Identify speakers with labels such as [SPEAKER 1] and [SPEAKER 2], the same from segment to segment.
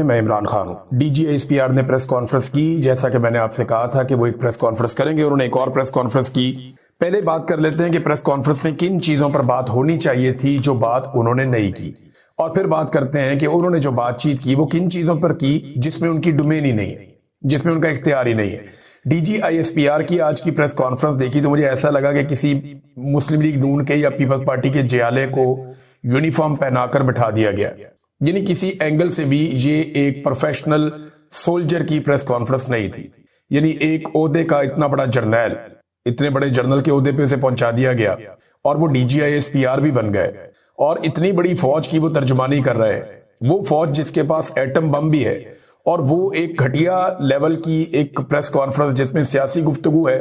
[SPEAKER 1] मैं इमरान खान हूँ। डीजीआईएसपीआर ने प्रेस कॉन्फ्रेंस की, जैसा कि मैंने आपसे कहा था कि वो एक प्रेस कॉन्फ्रेंस करेंगे। उन्होंने एक और प्रेस कॉन्फ्रेंस की। पहले बात कर लेते हैं कि प्रेस कॉन्फ्रेंस में किन चीजों पर बात होनी चाहिए थी जो बात उन्होंने नहीं की, और फिर बात करते हैं कि उन्होंने जो बातचीत की वो किन चीजों पर की जिसमें उनकी डोमेन ही नहीं है, जिसमें उनका इख्तियार ही नहीं है। डीजीआईएसपीआर की आज की प्रेस कॉन्फ्रेंस देखी तो मुझे ऐसा लगा कि किसी मुस्लिम लीग नून के या पीपल्स पार्टी के जियाले को यूनिफॉर्म पहनाकर बिठा दिया गया। यानी किसी एंगल से भी ये एक प्रोफेशनल सोल्जर की प्रेस कॉन्फ्रेंस नहीं थी। यानी एक ओहदे का इतना बड़ा जर्नैल, इतने बड़े जर्नल के ओहदे पे उसे पहुंचा दिया गया और वो डीजीआईएसपीआर भी बन गए और इतनी बड़ी फौज की वो तर्जुमानी कर रहे हैं। वो फौज जिसके पास एटम बम भी है, और वो एक घटिया लेवल की एक प्रेस कॉन्फ्रेंस जिसमें सियासी गुफ्तगू है,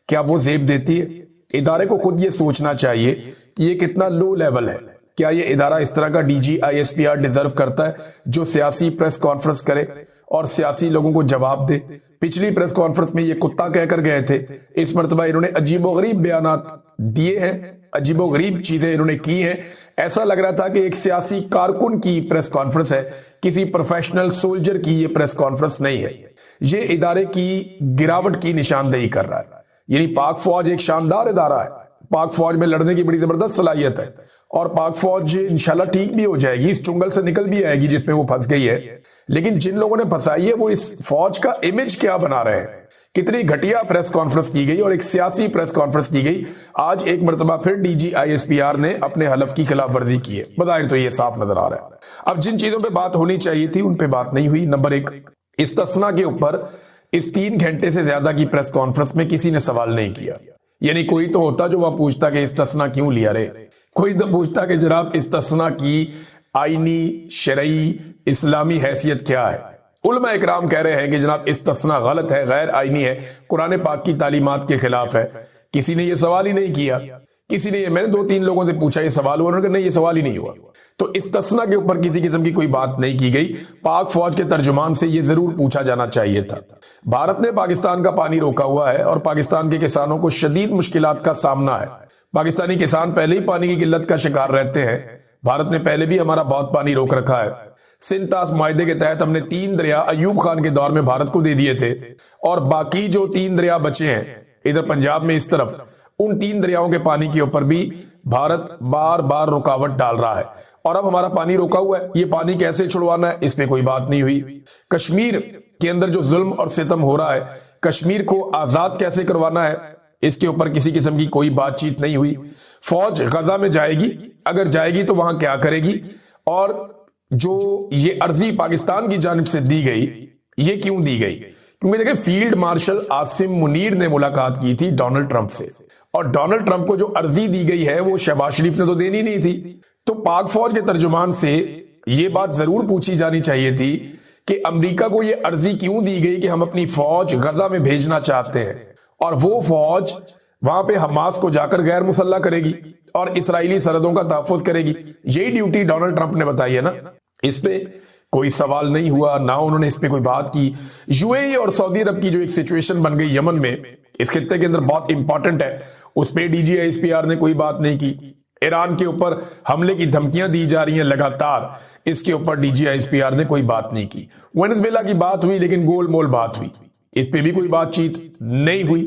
[SPEAKER 1] क्या वो जेब देती है? इदारे को खुद ये सोचना चाहिए कि ये कितना लो लेवल है। क्या ये इदारा इस तरह का डीजीआईएसपीआर डिजर्व करता है जो सियासी प्रेस कॉन्फ्रेंस करे और सियासी लोगों को जवाब दे? पिछली प्रेस कॉन्फ्रेंस में ये कुत्ता कहकर गए थे, इस मर्तबा इन्होंने अजीबोगरीब बयानात दिए हैं, अजीबोगरीब चीजें इन्होंने की हैं। ऐसा लग रहा था कि एक सियासी कारकुन की प्रेस कॉन्फ्रेंस है, किसी प्रोफेशनल सोल्जर की ये प्रेस कॉन्फ्रेंस नहीं है। ये इदारे की गिरावट की निशानदेही कर रहा है। यानी पाक फौज एक शानदार इदारा है, पाक फौज में लड़ने की बड़ी जबरदस्त सलाहियत है और पाक फौज इंशाल्लाह ठीक भी हो जाएगी, इस चुंगल से निकल भी आएगी जिसमें वो फंस गई है। लेकिन जिन लोगों ने फंसाई है वो इस फौज का इमेज क्या बना रहे हैं। कितनी घटिया प्रेस कॉन्फ्रेंस की गई और एक सियासी प्रेस कॉन्फ्रेंस की गई। आज एक मर्तबा फिर डीजीआईएसपीआर ने अपने हलफ की खिलाफवर्जी की है, बज़ाहिर तो ये साफ नजर आ रहा है। अब जिन चीजों पे बात होनी चाहिए थी उन पे बात नहीं हुई। नंबर एक, इस्तिस्ना के ऊपर इस 3 घंटे से ज्यादा की प्रेस कॉन्फ्रेंस में किसी ने सवाल नहीं किया। यानी कोई तो होता जो वहां पूछता कि इस्तिस्ना क्यों लिया रे, कोई तो पूछता कि जनाब इस्तिस्ना की आईनी शरई इस्लामी हैसियत क्या है। उलमा इकराम कह रहे हैं कि जनाब इस्तिस्ना गलत है, गैर आईनी है, कुरान पाक की तालीमात के खिलाफ है। किसी ने यह सवाल ही नहीं किया। किसी ने, मैंने 2-3 लोगों से पूछा ये सवाल हुआ, उन्होंने कहा नहीं ये सवाल ही नहीं हुआ। तो इस्तिस्ना के ऊपर किसी किस्म की कोई बात नहीं की गई। पाक फौज के तर्जुमान से यह जरूर पूछा जाना चाहिए था। भारत ने पाकिस्तान का पानी रोका हुआ है और पाकिस्तान के किसानों को शदीद मुश्किलात का सामना है। पाकिस्तानी किसान पहले ही पानी की किल्लत का शिकार रहते हैं। भारत ने पहले भी हमारा बहुत पानी रोक रखा है। सिंतास मुआहदे के तहत हमने 3 दरिया अयूब खान के दौर में भारत को दे दिए थे और बाकी जो 3 दरिया बचे हैं इधर पंजाब में इस तरफ, उन 3 दरियाओं के पानी के ऊपर भी भारत बार बार रुकावट डाल रहा है और अब हमारा पानी रोका हुआ है। ये पानी कैसे छुड़वाना है इस पे कोई बात नहीं हुई। कश्मीर के अंदर जो जुल्म और सितम हो रहा है, कश्मीर को आजाद कैसे करवाना है, इसके ऊपर किसी किस्म की कोई बातचीत नहीं हुई। फौज गजा में जाएगी, अगर जाएगी तो वहां क्या करेगी, और जो ये अर्जी पाकिस्तान की जानिब से दी गई, ये क्यों दी गई? क्योंकि देखिए फील्ड मार्शल आसिम मुनीर ने मुलाकात की थी डोनाल्ड ट्रंप से, और डोनाल्ड ट्रंप को जो अर्जी दी गई है वो शहबाज शरीफ ने तो देनी नहीं थी। तो पाक फौज के तर्जुमान से ये बात जरूर पूछी जानी चाहिए थी कि अमेरिका को ये अर्जी क्यों दी गई कि हम अपनी फौज गजा में भेजना चाहते हैं और वो फौज वहां पे हमास को जाकर गैर मुसल्ला करेगी और इसराइली सरहदों का तहफ्फुज करेगी। यही ड्यूटी डोनाल्ड ट्रंप ने बताई है ना। इस पे कोई सवाल नहीं हुआ, ना उन्होंने इस पे कोई बात की। यूएई और सऊदी अरब की जो एक सिचुएशन बन गई यमन में, इस खित्ते के अंदर बहुत इंपॉर्टेंट है, उस पे डीजीआईएसपीआर ने कोई बात नहीं की। ईरान के ऊपर हमले की धमकियां दी जा रही हैं लगातार, इसके ऊपर डीजीआईएसपीआर ने कोई बात नहीं की। वेनेजुएला की बात हुई लेकिन गोलमोल बात हुई, इस पे भी कोई बातचीत नहीं हुई।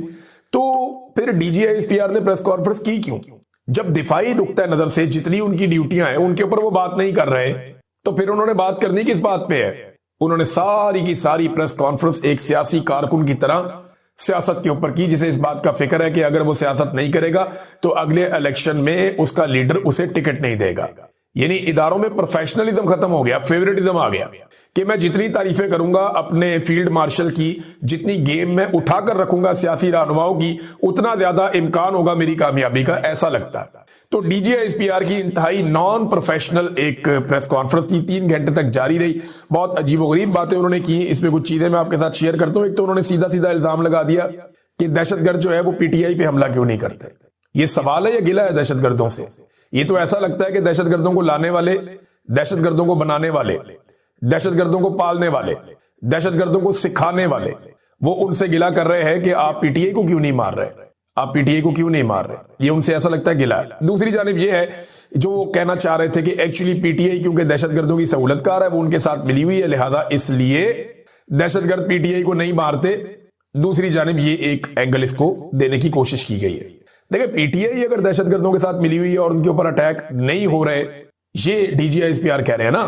[SPEAKER 1] तो फिर डीजीआईएसपीआर ने प्रेस कॉन्फ्रेंस की क्यों? जब दिफाई नुक्ता नजर से जितनी उनकी ड्यूटियां हैं उनके ऊपर वो बात नहीं कर रहे, तो फिर उन्होंने बात करनी किस बात पे है? उन्होंने सारी की सारी प्रेस कॉन्फ्रेंस एक सियासी कारकुन की तरह सियासत के ऊपर की, जिसे इस बात का फिक्र है कि अगर वो सियासत नहीं करेगा तो अगले इलेक्शन में उसका लीडर उसे टिकट नहीं देगा। यानी इदारों में प्रोफेशनलिज्म खत्म हो गया, फेवरेटिज्म आ गया कि मैं जितनी तारीफें करूंगा अपने फील्ड मार्शल की, जितनी गेम में उठाकर रखूंगा सियासी रहनुमाओं की, उतना ज्यादा इम्कान होगा मेरी कामयाबी का, ऐसा लगता है। तो डीजीआईएसपीआर की इंतहाई नॉन प्रोफेशनल एक प्रेस कॉन्फ्रेंस थी, 3 घंटे तक जारी रही। बहुत अजीबोगरीब बातें उन्होंने की। इसमें कुछ चीजें मैं आपके साथ शेयर करता हूं। एक तो उन्होंने सीधा सीधा इल्जाम लगा दिया कि दहशतगर्द जो है वो पीटीआई पे हमला क्यों नहीं करते। ये सवाल है या गिला है दहशतगर्दों से? ये तो ऐसा लगता है कि दहशतगर्दों को लाने वाले, दहशतगर्दों को बनाने वाले, दहशतगर्दों को पालने वाले, दहशतगर्दों को सिखाने वाले, वो उनसे गिला कर रहे हैं कि आप पीटीआई को क्यों नहीं मार रहे, आप पीटीआई को क्यों नहीं मार रहे, ये उनसे ऐसा लगता है गिला है। दूसरी जानिब ये है जो वो कहना चाह रहे थे कि एक्चुअली पीटीआई क्योंकि दहशतगर्दों की सहूलतकार है, वो उनके साथ मिली हुई है, लिहाजा इसलिए दहशतगर्द पीटीआई को नहीं मारते। दूसरी जानिब ये एक एंगल इसको देने की कोशिश की गई है। देखिए पीटीआई अगर दहशतगर्दों के साथ मिली हुई है और उनके ऊपर अटैक नहीं हो रहे, ये डीजीआईएसपीआर कह रहे हैं ना,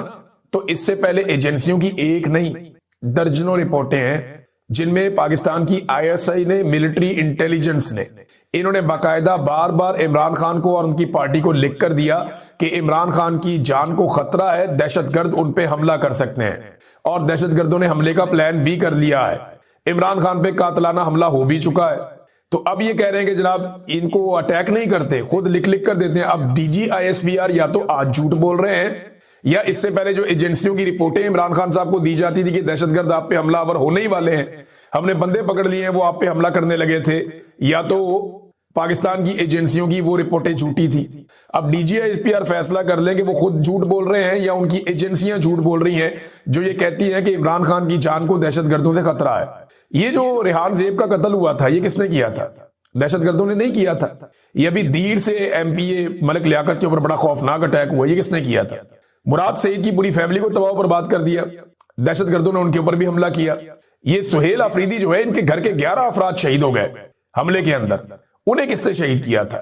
[SPEAKER 1] तो इससे पहले एजेंसियों की एक नहीं दर्जनों रिपोर्टें हैं जिनमें पाकिस्तान की आईएसआई ने, मिलिट्री इंटेलिजेंस ने, इन्होंने बाकायदा बार बार इमरान खान को और उनकी पार्टी को लिख कर दिया कि इमरान खान की जान को खतरा है, दहशतगर्द उन पे हमला कर सकते हैं, और दहशतगर्दों ने हमले का प्लान भी कर लिया है। इमरान खान पे कातलाना हमला हो भी चुका है। तो अब ये कह रहे हैं कि जनाब इनको अटैक नहीं करते, खुद लिख लिख कर देते हैं। अब डीजीआईएसपीआर या तो आज झूठ बोल रहे हैं, या इससे पहले जो एजेंसियों की रिपोर्टें इमरान खान साहब को दी जाती थी कि दहशतगर्द आप पे हमलावर होने ही वाले हैं, हमने बंदे पकड़ लिए हैं, वो आप पे हमला करने लगे थे, या तो पाकिस्तान की एजेंसियों की वो रिपोर्टें झूठी थी। अब डीजीआईएसपीआर फैसला कर लें कि वो खुद झूठ बोल रहे हैं या उनकी एजेंसियां झूठ बोल रही हैं जो ये कहती हैं कि इमरान खान की जान को दहशतगर्दों से खतरा है। ये जो रेहान ज़ेब का कत्ल हुआ था, ये किसने किया था? दहशतगर्दों ने नहीं किया था। ये अभी दीर से एमपीए मलिक लियाकत के ऊपर बड़ा खौफनाक अटैक हुआ, ये किसने किया था? मुराद सईद की पूरी फैमिली को तबाह बर्बाद कर दिया, दहशतगर्दों ने उनके ऊपर भी हमला किया। ये सुहेल अफरीदी जो है, इनके घर के 11 अफराद शहीद हो गए हमले के अंदर, उन्हें किसने शहीद किया था?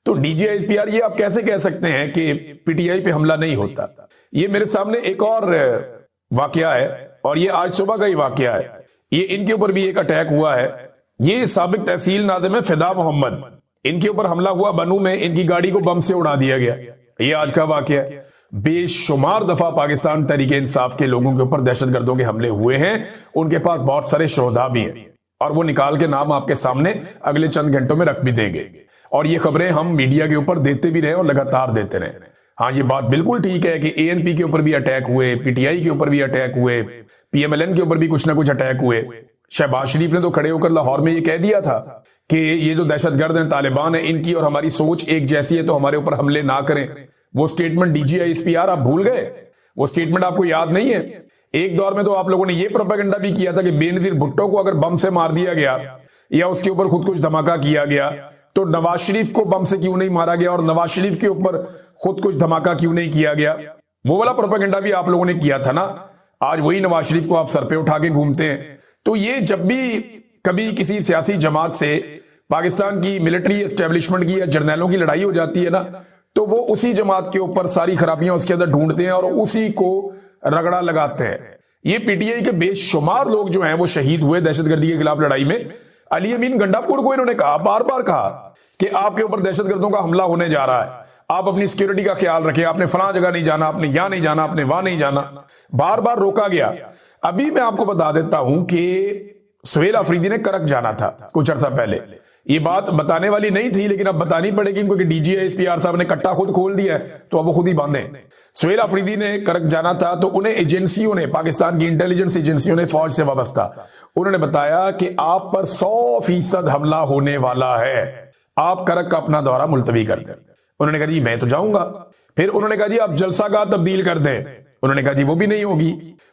[SPEAKER 1] तो डीजीआईएसपीआर ये आप कैसे कह सकते हैं कि पीटीआई पे हमला नहीं होता? ये मेरे सामने एक और वाकया है, और ये आज सुबह का ही वाकया है। ये इनके ऊपर भी एक अटैक हुआ है। ये साबिक तहसील नाज़िम है फिदा मोहम्मद, इनके ऊपर हमला हुआ बनू में, इनकी गाड़ी को बम से उड़ा दिया गया। ये आज का वाकया है। बेशुमार दफा पाकिस्तान तहरीके इंसाफ के लोगों के ऊपर दहशतगर्दों के हमले हुए हैं, उनके पास बहुत सारे शोधा भी हैं, और वो निकाल के नाम आपके सामने अगले चंद घंटों में रख भी देंगे। और ये खबरें हम मीडिया के ऊपर देते भी रहे और लगातार देते रहे। हाँ, ये बात बिल्कुल ठीक है कि एएनपी के ऊपर भी अटैक हुए, पीटीआई के ऊपर भी अटैक हुए, पीएमएलएन के ऊपर भी कुछ ना कुछ अटैक हुए। शहबाज शरीफ ने तो खड़े होकर लाहौर में ये कह दिया था कि ये जो दहशतगर्द हैं, तालिबान है, इनकी और हमारी सोच एक जैसी है, तो हमारे ऊपर हमले ना करें। वो स्टेटमेंट डीजीआईएसपीआर आप भूल गए? वो स्टेटमेंट आपको याद नहीं है? एक दौर में तो आप लोगों ने ये प्रोपेगेंडा भी किया था कि बेनजीर भुट्टो को अगर बम से मार दिया गया या उसके ऊपर खुद कुछ धमाका किया गया तो नवाज शरीफ को बम से क्यों नहीं मारा गया, और नवाज शरीफ के ऊपर खुद कुछ धमाका क्यों नहीं किया गया? वो वाला प्रोपेगेंडा भी आप लोगों ने किया था ना। आज वही नवाज शरीफ को आप सर पे उठा के घूमते हैं। तो ये जब भी कभी किसी सियासी जमात से पाकिस्तान की मिलिट्री एस्टेब्लिशमेंट की या जर्नैलों की लड़ाई हो जाती है ना, तो वो उसी जमात के ऊपर सारी खराबियां उसके अंदर ढूंढते हैं और उसी को रगड़ा लगाते हैं। ये पीटीआई के बेशुमार लोग जो हैं वो शहीद हुए दहशतगर्दी के खिलाफ लड़ाई में। अली अमीन गंडापुर को इन्होंने कहा, बार बार कहा कि आपके ऊपर दहशतगर्दों का हमला होने जा रहा है, आप अपनी सिक्योरिटी का ख्याल रखें, आपने फलां जगह नहीं जाना, आपने यहां नहीं जाना, आपने वहां नहीं जाना। बार बार रोका गया। अभी मैं आपको बता देता हूं कि सुहेल अफरीदी ने करक जाना था कुछ अर्सा पहले। ये बात बताने वाली नहीं थी, लेकिन अब बतानी पड़ेगी क्योंकि डीजीआईएसपीआर साहब ने कट्टा खुद खोल दिया है, तो अब वो खुद ही बांधे। सुहेल अफरीदी ने करक जाना था, तो उन्हें एजेंसियों ने, पाकिस्तान की इंटेलिजेंस एजेंसियों ने, फौज से वाबस्ता, उन्होंने बताया कि आप पर 100% हमला होने वाला है, आप करक का अपना दौरा मुलतवी कर दें। उन्होंने कहा जी मैं तो जाऊंगा। फिर उन्होंने कहा जी आप जलसागाह तब्दील कर दें। उन्होंने कहा जी वो भी नहीं होगी।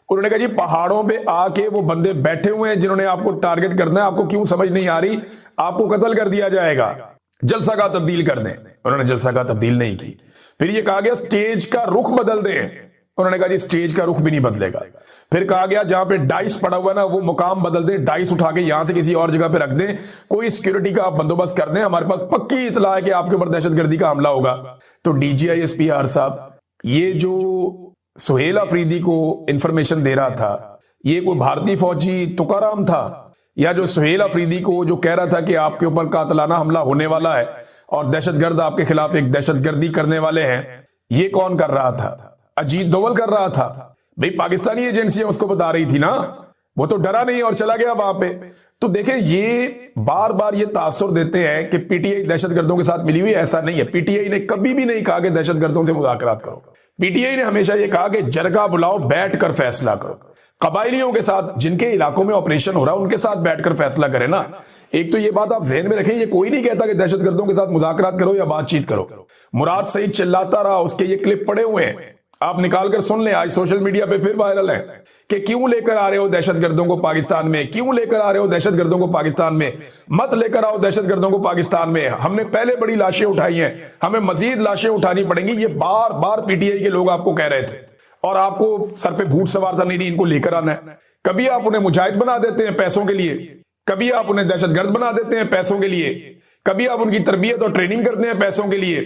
[SPEAKER 1] उन्होंने कहा जी पहाड़ों पे आके वो बंदे बैठे हुए हैं जिन्होंने आपको टारगेट करना है, आपको क्यों समझ नहीं आ रही, आपको कत्ल कर दिया जाएगा, जलसागाह तब्दील कर दें। उन्होंने जलसागाह तब्दील नहीं की। फिर ये कहा गया स्टेज का रुख बदल दें। उन्होंने कहा जी स्टेज का रुख भी नहीं बदलेगा। फिर कहा गया जहां पे डाइस पड़ा हुआ है ना, वो मुकाम बदल दें, डाइस उठा के यहां से किसी और जगह पे रख दें, कोई सिक्योरिटी का आप बंदोबस्त कर दें, हमारे पास पक्की इतला है कि आपके ऊपर दहशतगर्दी का हमला होगा। तो डीजीआईएसपीआर साहब, ये जो सुहेल अफरीदी को इंफॉर्मेशन दे रहा था, ये कोई भारतीय फौजी तुकाराम था, या जो सुहेल अफरीदी को जो कह रहा था कि आपके ऊपर कातलाना हमला होने वाला है और दहशतगर्द आपके खिलाफ एक दहशतगर्दी करने वाले हैं, ये कौन कर रहा था? अजीत दोवल कर रहा था। भाई पाकिस्तानी एजेंसियां उसको बता रही थी ना, वो तो डरा नहीं और चला गया वहां पे। तो देखें, ये बार बार ये तासुर देते हैं कि पीटीआई दहशतगर्दों के साथ मिली हुई। ऐसा नहीं है। पीटीआई ने कभी भी नहीं कहा कि दहशतगर्दों से मुज़ाकरात करो। पीटीआई ने हमेशा ये कहा कि जरगा बुलाओ, बैठ कर फैसला करो। कबायलियों के साथ, जिनके इलाकों में ऑपरेशन हो रहा है, उनके साथ बैठकर फैसला करें ना। एक तो ये बात आप ज़हन में रखें, ये कोई नहीं कहता कि दहशतगर्दों के साथ मुज़ाकरात करो या बातचीत करो। मुराद सईद चिल्लाता रहा, उसके ये क्लिप पड़े हुए हैं, आप निकाल कर सुन लें, आज सोशल मीडिया पे फिर वायरल है कि क्यों लेकर आ रहे हो दहशतगर्दों को पाकिस्तान में, क्यों लेकर आ रहे हो दहशतगर्दों को पाकिस्तान में, मत लेकर आओ दहशतगर्दों को पाकिस्तान में। हमने पहले बड़ी लाशें उठाई हैं, हमें मजीद लाशें उठानी पड़ेंगी। ये बार बार पीटीआई के लोग आपको कह रहे थे और आपको सर पे भूत सवार था, नहीं इनको लेकर आना है। कभी आप उन्हें मुजाहिद बना देते हैं पैसों के लिए, कभी आप उन्हें दहशतगर्द बना देते हैं पैसों के लिए, कभी आप उनकी तरबियत और ट्रेनिंग करते हैं पैसों के लिए,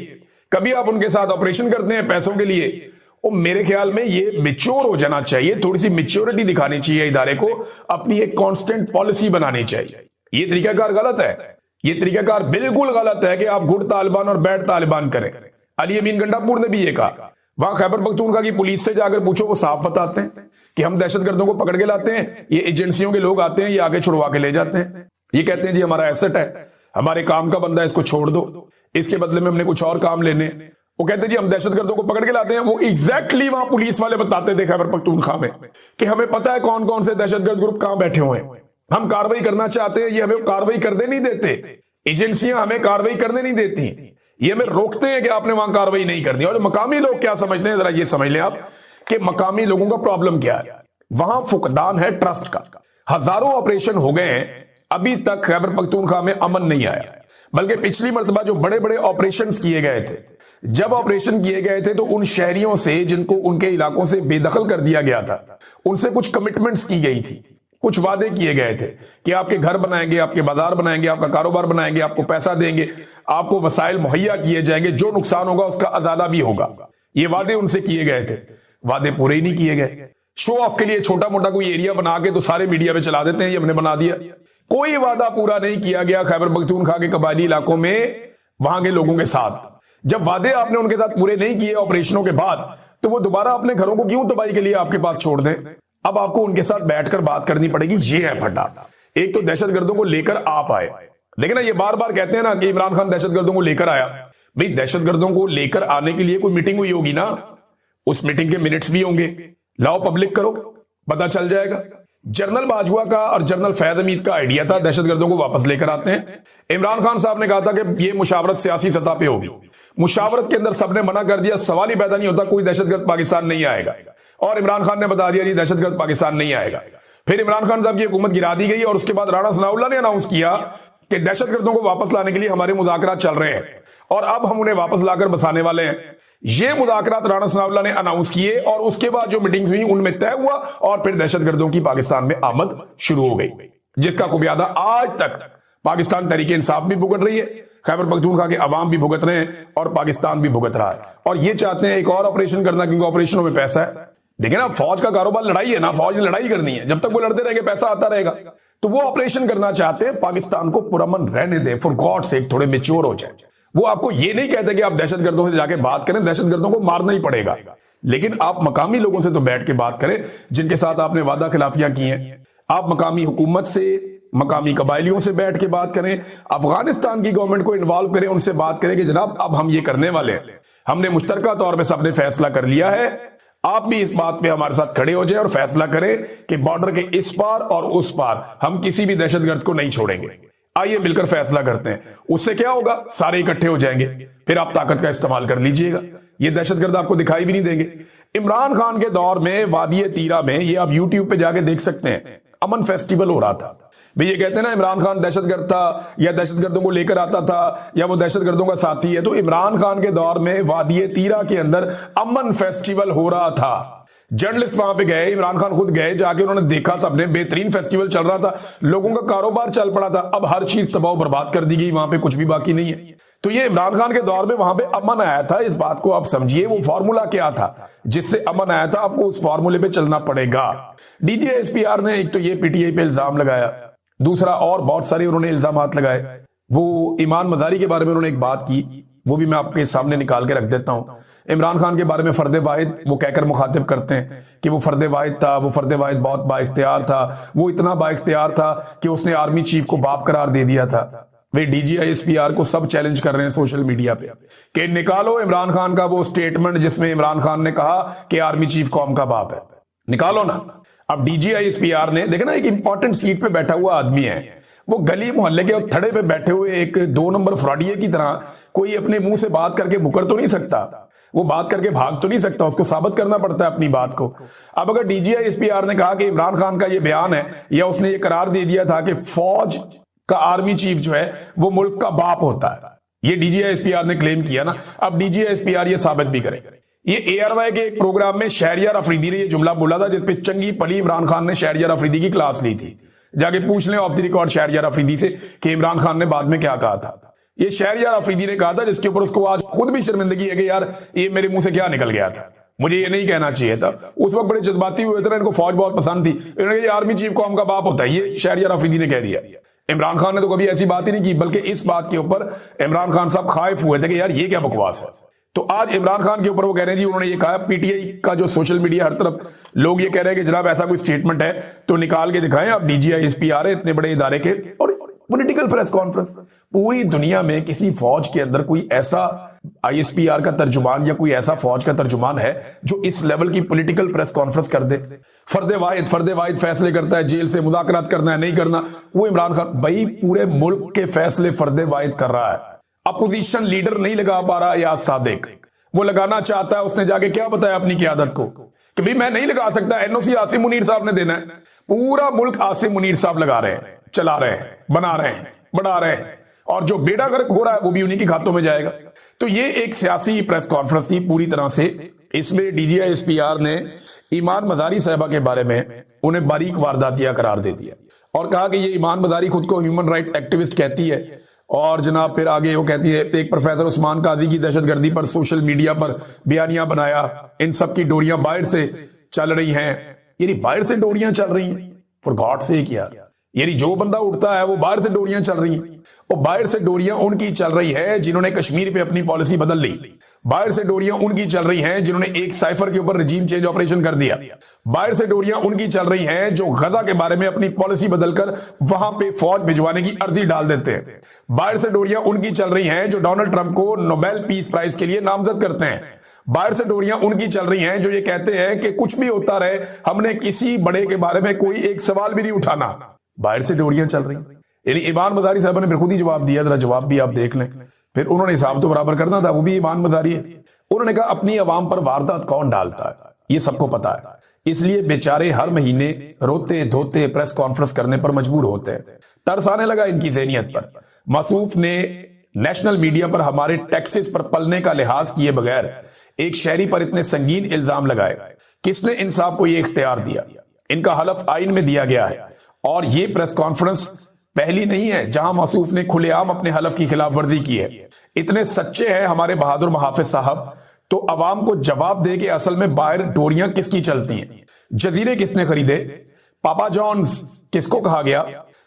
[SPEAKER 1] कभी आप उनके साथ ऑपरेशन करते हैं पैसों के लिए। और मेरे ख्याल में ये मैच्योर हो जाना चाहिए, थोड़ी सी मैच्योरिटी दिखानी चाहिए इदारे को, अपनी एक कांस्टेंट पॉलिसी बनानी चाहिए। ये तरीकाकार गलत है, ये तरीकाकार बिल्कुल गलत है कि आप गुड तालिबान और बैड तालिबान करें। अली अमीन गंडापुर ने भी ये कहा, वहां खैबर पख्तूनख्वा की पुलिस से जाकर पूछो, वो साफ बताते हैं कि हम दहशतगर्दों को पकड़ के लाते हैं, ये एजेंसियों के लोग आते हैं, ये आगे छुड़वा के ले जाते हैं। ये कहते हैं जी हमारा एसेट है, हमारे काम का बंदा है, इसको छोड़ दो, इसके बदले में हमने कुछ और काम लेने। वो कहते हैं जी हम दहशतगर्दों को पकड़ के लाते हैं। वो एग्जैक्टली वहां पुलिस वाले बताते थे खैबर पख्तूनख्वा में कि हमें पता है कौन कौन से दहशतगर्द ग्रुप कहां बैठे हुए हैं, हम कार्रवाई करना चाहते हैं, ये हमें कार्रवाई करने नहीं देते, एजेंसियां हमें कार्रवाई करने नहीं देती, ये हमें रोकते हैं कि आपने वहां कार्रवाई नहीं करनी। और मकामी लोग क्या समझते हैं, जरा ये समझ लें आप कि मकामी लोगों का प्रॉब्लम क्या है। वहां फुकदान है ट्रस्ट का। हजारों ऑपरेशन हो गए हैं, अभी तक खैबर पख्तूनख्वा में अमन नहीं आया। बल्कि पिछली मर्तबा जो बड़े बड़े ऑपरेशन किए गए थे, जब ऑपरेशन किए गए थे तो उन शहरियों से जिनको उनके इलाकों से बेदखल कर दिया गया था, उनसे कुछ कमिटमेंट्स की गई थी, कुछ वादे किए गए थे कि आपके घर बनाएंगे, आपके बाजार बनाएंगे, आपका कारोबार बनाएंगे, आपको पैसा देंगे, आपको वसाइल मुहैया किए जाएंगे, जो नुकसान होगा उसका अदाला भी होगा। ये वादे उनसे किए गए थे, वादे पूरे ही नहीं किए गए। शो ऑफ के लिए छोटा मोटा कोई एरिया बना के तो सारे मीडिया में चला देते हैं, ये हमने बना दिया। कोई वादा पूरा नहीं किया गया खैबर पख्तूनख्वा के कबायली इलाकों में वहां के लोगों के साथ। जब वादे आपने उनके साथ पूरे नहीं किए ऑपरेशनों के बाद, तो वो दोबारा अपने घरों को क्यों तबाही के लिए आपके पास छोड़ दें। अब आपको उनके साथ बैठकर बात करनी पड़ेगी। ये है फड्डा। एक तो दहशतगर्दों को लेकर आप आए, लेकिन ना ये बार बार कहते हैं ना कि इमरान खान दहशतगर्दों को लेकर आया। भाई दहशतगर्दों को लेकर आने के लिए कोई मीटिंग हुई होगी ना, उस मीटिंग के मिनट्स भी होंगे, लाओ पब्लिक करो, पता चल जाएगा। जनरल बाजवा का और जनरल फैज हमीद का आइडिया था दहशतगर्दों को वापस लेकर आते हैं। इमरान खान साहब ने कहा था कि ये मुशावरत सियासी सतह पे होगी। मुशावरत के अंदर सबने मना कर दिया, सवाल ही पैदा नहीं होता, कोई दहशतगर्द पाकिस्तान नहीं आएगा। और इमरान खान ने बता दिया जी दहशतगर्द पाकिस्तान नहीं आएगा। फिर इमरान खान साहब की हुकूमत गिरा दी गई और उसके बाद राणा सनाउल्लाह ने अनाउंस किया कि दहशतगर्दों को वापस लाने के लिए हमारे मुज़ाकरात चल रहे हैं और अब हम उन्हें वापस लाकर बसाने वाले हैं। ये मुज़ाकरात राणा सनाउल्लाह ने अनाउंस किए और उसके बाद जो मीटिंग्स हुई उनमें तय हुआ और फिर दहशतगर्दों की पाकिस्तान में आमद शुरू हो गई, जिसका खुबियादा आज तक पाकिस्तान तहरीक इंसाफ भी भुगत रही है, खैबर पख्तूनख्वा के अवाम भी भुगत रहे हैं और पाकिस्तान भी भुगत रहा है। और ये चाहते हैं एक और ऑपरेशन करना, क्योंकि ऑपरेशनों में पैसा है। देखिए ना, फौज का कारोबार लड़ाई है ना, फौज ने लड़ाई करनी है, जब तक वो लड़ते रहेंगे पैसा आता रहेगा। तो वो ऑपरेशन करना चाहते हैं, पाकिस्तान को पुरअमन रहने दें, फॉर गॉड सेक थोड़े मैच्योर हो जाए। वो आपको ये नहीं कहते कि आप दहशतगर्दों से जाके बात करें, दहशतगर्दों को मारना ही पड़ेगा, लेकिन आप मकामी लोगों से तो बैठ के बात करें जिनके साथ आपने वादा खिलाफियां की हैं। आप मकामी हुकूमत से, मकामी कबायलियों से बैठ के बात करें, अफगानिस्तान की गवर्नमेंट को इन्वॉल्व करें, उनसे बात करें कि जनाब अब हम ये करने वाले हैं, हमने मुश्तरका तौर पर सबने फैसला कर लिया है, आप भी इस बात पे हमारे साथ खड़े हो जाए और फैसला करें कि बॉर्डर के इस पार और उस पार हम किसी भी दहशतगर्द को नहीं छोड़ेंगे। आइए मिलकर फैसला करते हैं। उससे क्या होगा, सारे इकट्ठे हो जाएंगे, फिर आप ताकत का इस्तेमाल कर लीजिएगा, ये दहशतगर्द आपको दिखाई भी नहीं देंगे। इमरान खान के दौर में वादी तीरा में, ये आप यूट्यूब पे जाके देख सकते हैं, अमन फेस्टिवल हो रहा था। भाई ये कहते हैं ना इमरान खान दहशतगर्द था या दहशतगर्दों को लेकर आता था या वो दहशतगर्दों का साथी है, तो इमरान खान के दौर में वादी तीरा के अंदर अमन फेस्टिवल हो रहा था। जर्नलिस्ट वहां पे गए, इमरान खान खुद गए, जाके उन्होंने देखा, सबने, बेहतरीन फेस्टिवल चल रहा था, लोगों का कारोबार चल पड़ा था। अब हर चीज तबाह बर्बाद कर दी गई, वहां पे कुछ भी बाकी नहीं है। तो ये इमरान खान के दौर में वहां पे अमन आया था। इस बात को आप समझिए, वो फॉर्मूला क्या था जिससे अमन आया था, आपको उस फॉर्मूले पे चलना पड़ेगा। डीजीएसपीआर ने एक तो ये पीटीआई पे इल्जाम लगाया, दूसरा और बहुत सारे उन्होंने इल्जाम लगाए। वो ईमान मजारी के बारे में उन्होंने एक बात की, वो भी मैं आपके सामने निकाल के रख देता हूं। इमरान खान के बारे में फर्द वाहिद वो कहकर मुखातिब करते हैं कि वो फर्द वाहिद था, वो फर्द वाहिद बहुत बाइख्तियार था, वो इतना बाइख्तियार था कि उसने आर्मी चीफ को बाप करार दे दिया था। वे डीजीआईएसपीआर को सब चैलेंज कर रहे हैं सोशल मीडिया पे कि निकालो इमरान खान का वो स्टेटमेंट जिसमें इमरान खान ने कहा कि आर्मी चीफ कौम का बाप है, निकालो ना। अब डीजीआईएसपीआर ने, देखा ना, एक इंपॉर्टेंट सीट पे बैठा हुआ आदमी है, वो गली मोहल्ले के और थड़े पे बैठे हुए एक 2 नंबर फ्रॉडिये की तरह कोई अपने मुंह से बात करके मुकर तो नहीं सकता। वो बात करके भाग तो नहीं सकता, उसको साबित करना पड़ता है अपनी बात को। अब अगर DGI-SPR ने कहा कि इमरान खान का ये बयान है या उसने ये करार दे दिया था कि फौज का आर्मी चीफ जो है वो मुल्क का बाप होता है, ये DGI-SPR ने क्लेम किया ना, अब DGI-SPR ये साबित भी करे। ये ARY के एक प्रोग्राम में शहरियार अफरीदी ने ये जुमला बोला था, जिसपे चंगी पली इमरान खान ने शहरियार अफरीदी की क्लास ली थी। जाके पूछ लें off the record Shehryar Afridi से कि इमरान खान ने बाद में क्या कहा था। ये शहरियार अफरीदी ने कहा था, जिसके ऊपर उसको आज खुद भी शर्मिंदगी है कि यार ये मेरे मुंह से क्या निकल गया था, मुझे ये नहीं कहना चाहिए था। उस वक्त बड़े जज्बाती हुए थे, इनको फौज बहुत पसंद थी, इन्होंने ये आर्मी चीफ कौम का बाप होता है, ये शहरियार अफरीदी ने कह दिया। इमरान खान ने तो कभी ऐसी बात ही नहीं की, बल्कि इस बात के ऊपर इमरान खान साहब खाइफ हुए थे कि यार ये क्या बकवास है। तो आज इमरान खान के ऊपर वो कह रहे हैं जी, उन्होंने ये कहा। PTI का जो सोशल मीडिया हर तरफ लोग ये कह रहे हैं कि जनाब ऐसा कोई स्टेटमेंट है तो निकाल के दिखाएं आप। DGI-SPR है इतने बड़े इदारे के, और पॉलिटिकल प्रेस कॉन्फ्रेंस। पूरी दुनिया में किसी फौज के अंदर कोई ऐसा ISPR का तर्जुमान या कोई ऐसा फौज का तर्जुमान है जो इस लेवल की पॉलिटिकल प्रेस कॉन्फ्रेंस कर दे? फर्दे वाहिद फैसले करता है, जेल से मुज़ाकरात करना है नहीं करना, वो इमरान खान। भाई पूरे मुल्क के फैसले फर्दे वाहिद कर रहा है, अपोजिशन लीडर नहीं लगा पा रहा याद सादिक, वो लगाना चाहता है। उसने जाके क्या बताया अपनी क़यादत को कि भाई मैं नहीं लगा सकता, NOC आसिम मुनीर साहब ने देना है। पूरा मुल्क आसिम मुनीर साहब लगा रहे हैं, चला रहे हैं, बना रहे हैं, बढ़ा रहे हैं, और जो बेड़ा गर्क हो रहा है वो भी उन्हीं के खातों में जाएगा। तो ये एक सियासी प्रेस कॉन्फ्रेंस थी पूरी तरह से। इसमें DGI-SPR ने ईमान मजारी साहबा के बारे में उन्हें बारीक वारदातिया करार दे दिया और कहा कि ये ईमान मजारी खुद को ह्यूमन राइट्स एक्टिविस्ट कहती है। और जनाब फिर आगे वो कहती है, एक प्रोफेसर उस्मान काजी की दहशतगर्दी पर सोशल मीडिया पर बयानियां बनाया, इन सब की डोरियां बाहर से चल रही हैं। यानी बाहर से डोरियां चल रही हैं, फॉर गॉड से किया, यानी जो बंदा उठता है वो बाहर से डोरियां चल रही हैं। और बाहर से डोरियां उनकी चल रही है जिन्होंने कश्मीर पे अपनी पॉलिसी बदल ली। बाहर से डोरियां उनकी चल रही हैं जिन्होंने एक साइफर के ऊपर रजीम चेंज ऑपरेशन कर दिया। बाहर से डोरियां उनकी चल रही हैं जो गजा के बारे में अपनी पॉलिसी बदलकर वहां पे फौज भिजवाने की अर्जी डाल देते हैं। बाहर से डोरियां उनकी चल रही हैं जो डोनाल्ड ट्रंप को नोबेल पीस प्राइज के लिए नामजद करते हैं। बाहर से डोरियां उनकी चल रही हैं जो ये कहते हैं कि कुछ भी होता रहे, हमने किसी बड़े के बारे में कोई एक सवाल भी नहीं उठाना। बाहर से डोरियां चल रही। यानी ईमान मजारी साहब ने फिर खुद ही जवाब दिया, जरा जवाब भी आप देख लें। फिर उन्होंने हिसाब तो बराबर करना था, वो भी ईमान मजारी है। उन्होंने कहा अपनी अवाम पर वारदात कौन डालता है ये सबको पता है, इसलिए बेचारे हर महीने रोते धोते प्रेस कॉन्फ्रेंस करने पर मजबूर होते हैं। तरस आने लगा इनकी ज़हनियत पर। मासूफ ने नेशनल मीडिया पर हमारे टैक्सेस पर पलने का लिहाज किए बगैर एक शहरी पर इतने संगीन इल्जाम लगाए। किसने इंसाफ को यह इख्तियार दिया? इनका हलफ आइन में दिया गया है और ये प्रेस कॉन्फ्रेंस पहली नहीं है जहां मासूफ ने खुलेआम अपने हलफ की खिलाफ वर्जी की है। इतने सच्चे हैं हमारे बहादुर मुहाफिज साहब, तो अवाम को जवाब दे कि असल में बाहर डोरियां किसकी चलती हैं, जजीरे किसने खरीदे, पापा जॉन्स किसको कहा गया,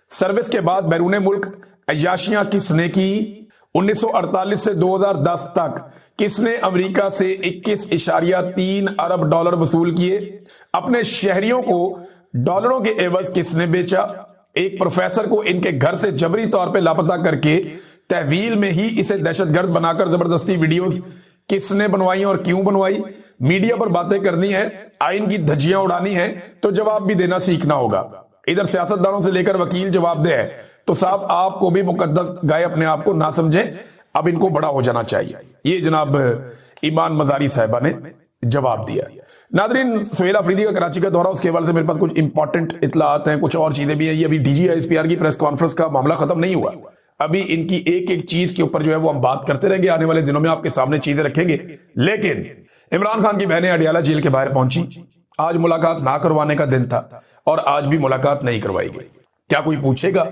[SPEAKER 1] सर्विस के बाद बैरून मुल्क अय्याशियां किसने की, 1948 से 2010 तक किसने अमेरिका से 21.3 अरब डॉलर वसूल किए, अपने शहरियों को डॉलरों के एवज किसने बेचा, एक प्रोफेसर को इनके घर से जबरी तौर पे लापता करके तहवील में ही इसे दहशतगर्द बनाकर जबरदस्ती वीडियोस किसने बनवाई और क्यों बनवाई। मीडिया पर बातें करनी है, आइन की धज्जियां उड़ानी है तो जवाब भी देना सीखना होगा। इधर सियासतदानों से लेकर वकील जवाबदेह है, तो साहब आपको भी मुकद्दस गाय अपने आप को ना समझें, अब इनको बड़ा हो जाना चाहिए। ये जनाब ईमान मजारी साहिबा ने जवाब दिया। नादरीन, सुहेल अफरीदी का कराची का दौरा, उसके हवाले से मेरे पास कुछ इंपॉर्टेंट इतलात हैं, कुछ और चीजें भी हैं। ये अभी DGI-SPR की प्रेस कॉन्फ्रेंस का मामला खत्म नहीं हुआ, अभी इनकी एक एक चीज के ऊपर जो है वो हम बात करते रहेंगे। आने वाले दिनों में आपके सामने चीजें रखेंगे। लेकिन इमरान खान की बहनें अडियाला जेल के बाहर पहुंची। आज मुलाकात ना करवाने का दिन था और आज भी मुलाकात नहीं करवाई गई। क्या कोई पूछेगा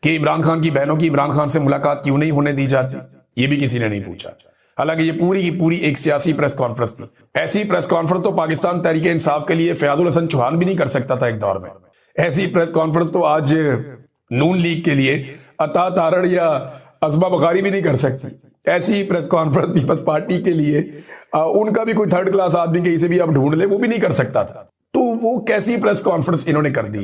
[SPEAKER 1] कि इमरान खान की बहनों की इमरान खान से मुलाकात क्यों नहीं होने दी जाती? ये भी किसी ने नहीं पूछा। हालांकि ये पूरी की पूरी एक सियासी प्रेस कॉन्फ्रेंस थी। ऐसी प्रेस कॉन्फ्रेंस तो पाकिस्तान तहरीक इंसाफ के लिए फयाजुल हसन चौहान भी नहीं कर सकता था एक दौर में। ऐसी प्रेस कॉन्फ्रेंस तो आज नून लीग के लिए अता तारड़ या अजमा बुखारी भी नहीं कर सकती। ऐसी प्रेस कॉन्फ्रेंस पीपल्स पार्टी के लिए उनका भी कोई थर्ड क्लास आदमी कहीं से भी आप ढूंढ ले, वो भी नहीं कर सकता था। तो वो कैसी प्रेस कॉन्फ्रेंस इन्होंने कर दी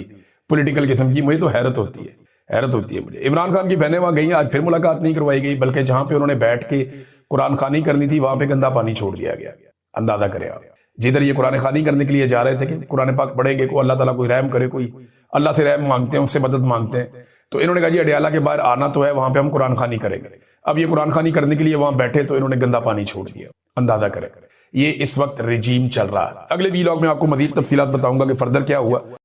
[SPEAKER 1] पॉलिटिकल किस्म की? मुझे तो हैरत होती है मुझे। इमरान खान की बहनें वहां गई, आज फिर मुलाकात नहीं करवाई गई, बल्कि जहां पे उन्होंने बैठ के कुरान खानी करनी थी वहां पे गंदा पानी छोड़ दिया गया। अंदाजा करें आप, जिधर ये कुरान खानी करने के लिए जा रहे थे कि कुरान पाक पढ़ेंगे, को अल्लाह ताला कोई रहम करे, कोई अल्लाह से रहम मांगते हैं, उससे मदद मांगते हैं, तो इन्होंने कहा जी अडियाला के बाहर आना तो है, वहां पे हम कुरान खानी करेंगे। अब ये कुरान खानी करने के लिए वहां बैठे तो इन्होंने गंदा पानी छोड़ दिया। अंदाजा करें। ये इस वक्त रिजीम चल रहा है। अगले वीलॉग में आपको मजीद तफसीलात बताऊंगा कि फर्दर क्या हुआ।